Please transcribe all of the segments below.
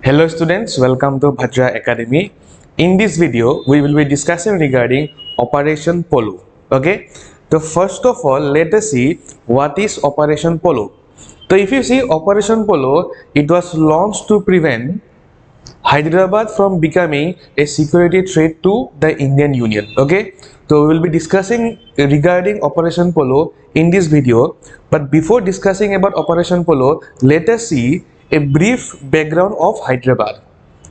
Hello students, welcome to Bhadra Academy. In this video, we will be discussing regarding Operation Polo. Okay, so first of all, let us see what is Operation Polo. So if you see Operation Polo, it was launched to prevent Hyderabad from becoming a security threat to the Indian Union. Okay, so we will be discussing regarding Operation Polo in this video. But before discussing about Operation Polo, let us see a brief background of Hyderabad.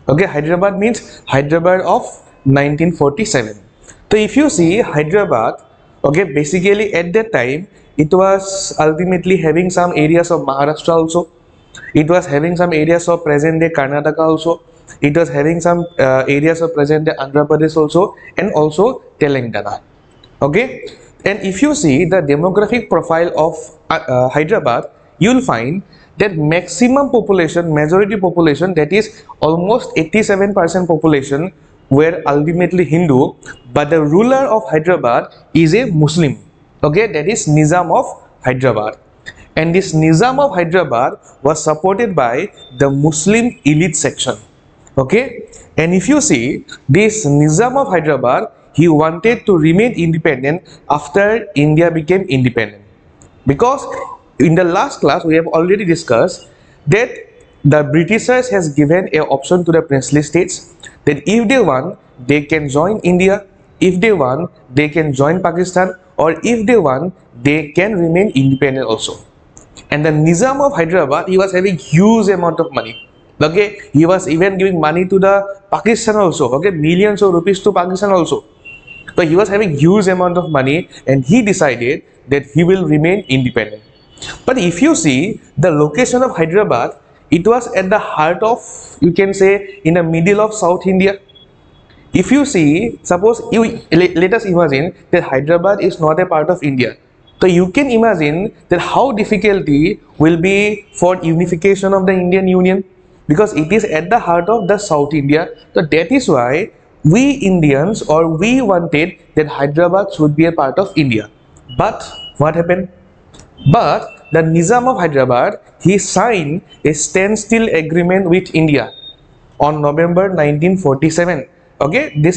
Okay, Hyderabad means Hyderabad of 1947. So if you see Hyderabad, okay, basically at that time it was ultimately having some areas of Maharashtra also. It was having some areas of present day Karnataka also. It was having some areas of present day Andhra Pradesh also, and also Telangana. Okay, and if you see the demographic profile of Hyderabad, you will find that maximum population, majority population, that is almost 87% population were ultimately Hindu, but the ruler of Hyderabad is a Muslim. Okay, that is Nizam of Hyderabad. And this Nizam of Hyderabad was supported by the Muslim elite section. Okay, and if you see this Nizam of Hyderabad, he wanted to remain independent after India became independent, because in the last class we have already discussed that the Britishers has given a option to the princely states that if they want they can join India, if they want they can join Pakistan, or if they want they can remain independent also. And the Nizam of Hyderabad, he was having huge amount of money. Okay, he was even giving money to the Pakistan also. Okay, millions of rupees to Pakistan also. So he was having huge amount of money, and he decided that he will remain independent. But if you see the location of Hyderabad, it was at the heart of, you can say, in the middle of South India. If you see, suppose you let us imagine that Hyderabad is not a part of India. So you can imagine that how difficulty will be for unification of the Indian Union, because it is at the heart of the South India. So that is why we Indians, or we wanted that Hyderabad should be a part of India. But what happened? But the Nizam of Hyderabad, he signed a standstill agreement with India on November 1947. Okay, this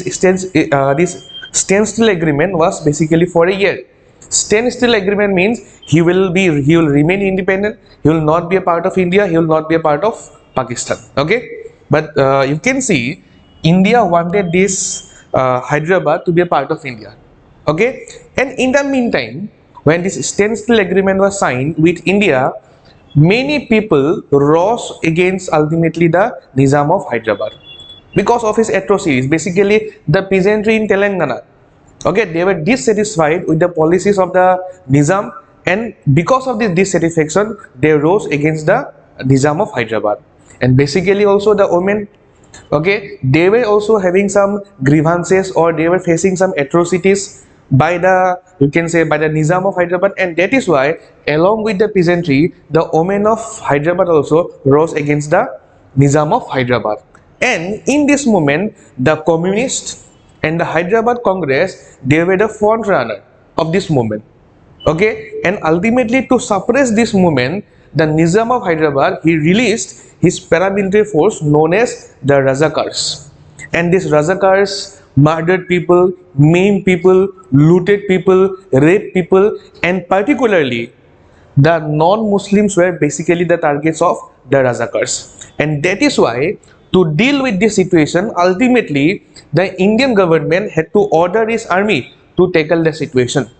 standstill agreement was basically for a year. Standstill agreement means he will remain independent. He will not be a part of India. He will not be a part of Pakistan. Okay, but you can see India wanted this Hyderabad to be a part of India. Okay, and in the meantime, when this standstill agreement was signed with India, many people rose against ultimately the Nizam of Hyderabad because of his atrocities. Basically, the peasantry in Telangana, okay, they were dissatisfied with the policies of the Nizam, and because of this dissatisfaction, they rose against the Nizam of Hyderabad. And basically also the women, okay, they were also having some grievances, or they were facing some atrocities by the, you can say, by the Nizam of Hyderabad, and that is why along with the peasantry, the women of Hyderabad also rose against the Nizam of Hyderabad. And in this moment, the communists and the Hyderabad Congress, they were the front runner of this movement. Okay, and ultimately to suppress this movement, the Nizam of Hyderabad, he released his paramilitary force known as the Razakars. And these Razakars murdered people, maimed people, looted people, raped people, and particularly the non-Muslims were basically the targets of the Razakars. And that is why, to deal with this situation, ultimately the Indian government had to order its army to tackle the situation.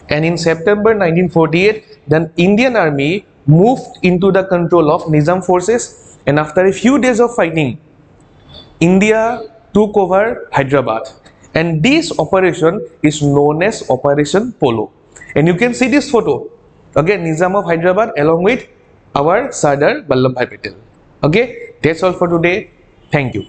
And in September 1948, the Indian army moved into the control of Nizam forces, and after a few days of fighting, India took over Hyderabad. And this operation is known as Operation Polo. And you can see this photo, okay, Nizam of Hyderabad along with our Sardar Vallabhbhai Patel. Okay, that's all for today. Thank you.